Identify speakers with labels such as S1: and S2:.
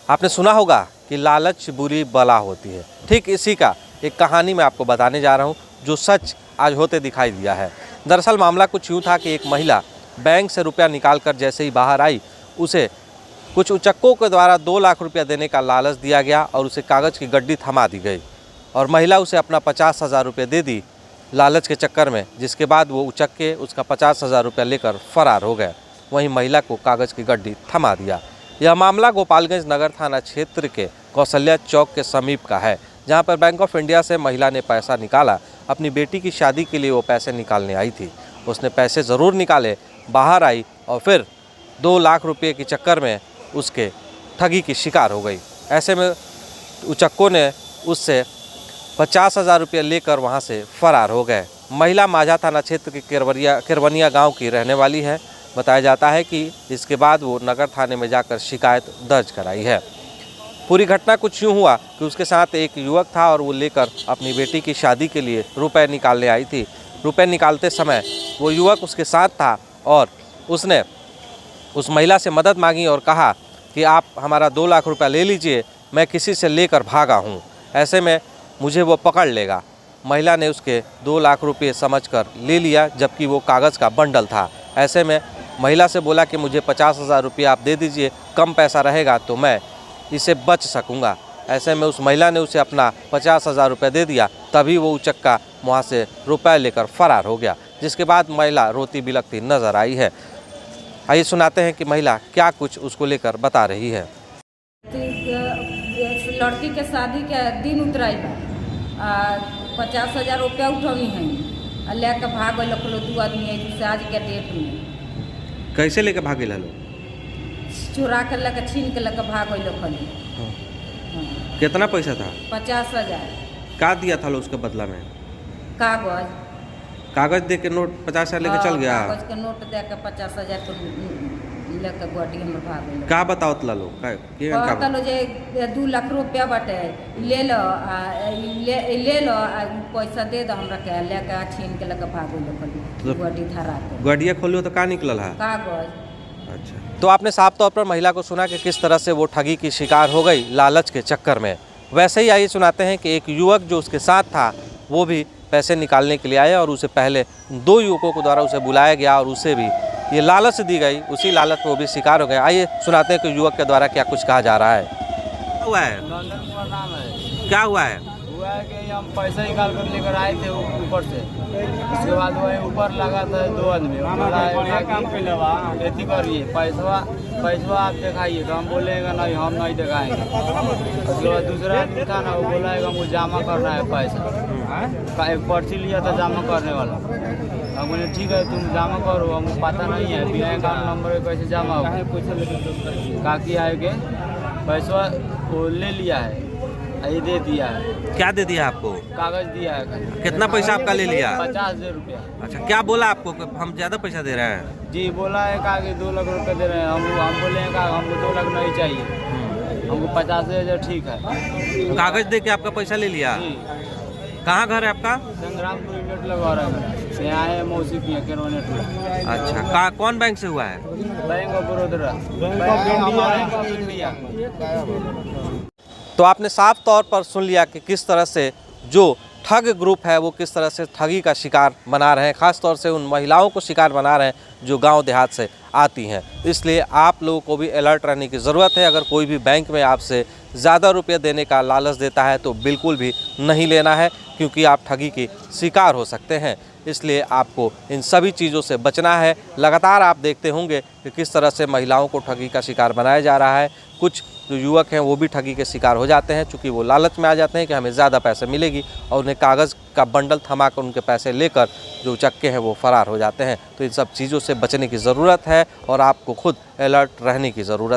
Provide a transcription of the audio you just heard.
S1: आपने सुना होगा कि लालच बुरी बला होती है। ठीक इसी का एक कहानी मैं आपको बताने जा रहा हूँ जो सच आज होते दिखाई दिया है। दरअसल मामला कुछ यूँ था कि एक महिला बैंक से रुपया निकाल कर जैसे ही बाहर आई, उसे कुछ उचक्कों के द्वारा 2 लाख रुपया देने का लालच दिया गया और उसे कागज़ की गड्डी थमा दी गई और महिला उसे अपना 50,000 रुपये दे दी लालच के चक्कर में, जिसके बाद वो उचक्के उसका 50,000 रुपया लेकर फरार हो गए। वहीं महिला को कागज़ की गड्डी थमा दिया। यह मामला गोपालगंज नगर थाना क्षेत्र के कौशल्या चौक के समीप का है, जहां पर बैंक ऑफ इंडिया से महिला ने पैसा निकाला। अपनी बेटी की शादी के लिए वो पैसे निकालने आई थी। उसने पैसे ज़रूर निकाले, बाहर आई और फिर 2 लाख रुपये के चक्कर में उसके ठगी की शिकार हो गई। ऐसे में उचक्कों ने उससे 50,000 रुपये लेकर वहां से फरार हो गए। महिला माझा थाना क्षेत्र के किरवनिया गांव की रहने वाली है। बताया जाता है कि इसके बाद वो नगर थाने में जाकर शिकायत दर्ज कराई है। पूरी घटना कुछ यूँ हुआ कि उसके साथ एक युवक था और वो लेकर अपनी बेटी की शादी के लिए रुपए निकालने आई थी। रुपए निकालते समय वो युवक उसके साथ था और उसने उस महिला से मदद मांगी और कहा कि आप हमारा 2 लाख रुपया ले लीजिए, मैं किसी से लेकर भागा हूँ, ऐसे में मुझे वो पकड़ लेगा। महिला ने उसके 2 लाख रुपये समझकर ले लिया, जबकि वो कागज़ का बंडल था। ऐसे में महिला से बोला कि मुझे 50,000 रुपये आप दे दीजिए, कम पैसा रहेगा तो मैं इसे बच सकूंगा। ऐसे में उस महिला ने उसे अपना 50,000 रुपये दे दिया। तभी वो उचक्का वहाँ से रुपये लेकर फरार हो गया, जिसके बाद महिला रोती बिलखती नजर आई है। आइए सुनाते हैं कि महिला क्या कुछ उसको लेकर बता रही है।
S2: लड़की के शादी के दिन उतराई बा, 50,000 रुपया उठौनी है, लेके भाग गए 2 आदमी है आज के डेट में।
S1: कैसे लेकर भागे लो?
S2: चुरा कर लेकर छीन के लेकर भाग गए लोग।
S1: कितना पैसा था?
S2: 50,000।
S1: क्या दिया था लो उसके बदला में? कागज दे के नोट 50,000 लेके चल गया।
S2: कागज के नोट दे के 50,000 को लेकर गाड़ी हम भाग गए।
S1: क्या बताओ लो?
S2: कहता लो जे 2 लाख रुपया बाटे, ले लो पैसा दे दो हमरा के, लेके छीन के लेकर भाग गए लोग। गाड़ी धरा के
S1: गाड़िया खोलियो तो का निकलल है?
S2: कागज।
S1: अच्छा, तो आपने साफ तौर पर महिला को सुना कि किस तरह से वो ठगी की शिकार हो गई लालच के चक्कर में। वैसे ही आइए सुनाते हैं कि एक युवक जो उसके साथ था वो भी पैसे निकालने के लिए आया और उसे पहले 2 युवकों के द्वारा उसे बुलाया गया और उसे भी ये लालच दी गई। उसी लालच में वो भी शिकार हो गया। आइए सुनाते हैं कि युवक के द्वारा क्या कुछ कहा जा रहा है। हुआ है? क्या हुआ है?
S3: हुआ है कि हम पैसा निकाल कर लेकर आए थे ऊपर से। उसके बाद वही ऊपर लगा था 2 आदमी, खेती करिए पैसा आप दिखाइए, तो हम बोलेगा नहीं हम नहीं दिखाएंगे। उसके बाद दूसरा आदमी था ना, वो बोला है हमको जमा करना है पैसा, एक पर्ची लिया था जमा करने वाला। हम बोले ठीक है तुम जमा करो, हमको पता नहीं है बिना अकाउंट नंबर कैसे जमा हो। का किया है कि पैसा वो ले लिया है, ये दे दिया है।
S1: क्या दे दिया आपको? कागज
S3: दिया है।
S1: कितना पैसा आपका ले लिया?
S3: 50,000 रुपया।
S1: अच्छा, क्या बोला आपको कि हम ज़्यादा पैसा दे रहे हैं?
S3: जी बोला है कहा कि 2 लाख रुपये दे रहे हैं। हम बोले हैं कहा हमको 2 लाख नहीं चाहिए, हमको 50,000 ठीक है।
S1: कागज दे के आपका पैसा ले लिया? कहाँ घर है आपका?
S3: संग्रामपुर गेट लगा रहा है, यहाँ है मौसी की किरवनिया।
S1: अच्छा, कौन बैंक से हुआ है?
S3: Bank of Baroda, bank of India.
S1: तो आपने साफ तौर पर सुन लिया कि किस तरह से जो ठग ग्रुप है वो किस तरह से ठगी का शिकार बना रहे हैं, ख़ास तौर से उन महिलाओं को शिकार बना रहे हैं जो गांव देहात से आती हैं। इसलिए आप लोगों को भी अलर्ट रहने की ज़रूरत है। अगर कोई भी बैंक में आपसे ज़्यादा रुपये देने का लालच देता है तो बिल्कुल भी नहीं लेना है, क्योंकि आप ठगी की शिकार हो सकते हैं। इसलिए आपको इन सभी चीज़ों से बचना है। लगातार आप देखते होंगे कि किस तरह से महिलाओं को ठगी का शिकार बनाया जा रहा है। कुछ जो युवक हैं वो भी ठगी के शिकार हो जाते हैं, चूँकि वो लालच में आ जाते हैं कि हमें ज़्यादा पैसे मिलेगी और उन्हें कागज़ का बंडल थमा कर उनके पैसे लेकर जो उचक्के हैं वो फरार हो जाते हैं। तो इन सब चीज़ों से बचने की ज़रूरत है और आपको खुद अलर्ट रहने की ज़रूरत है।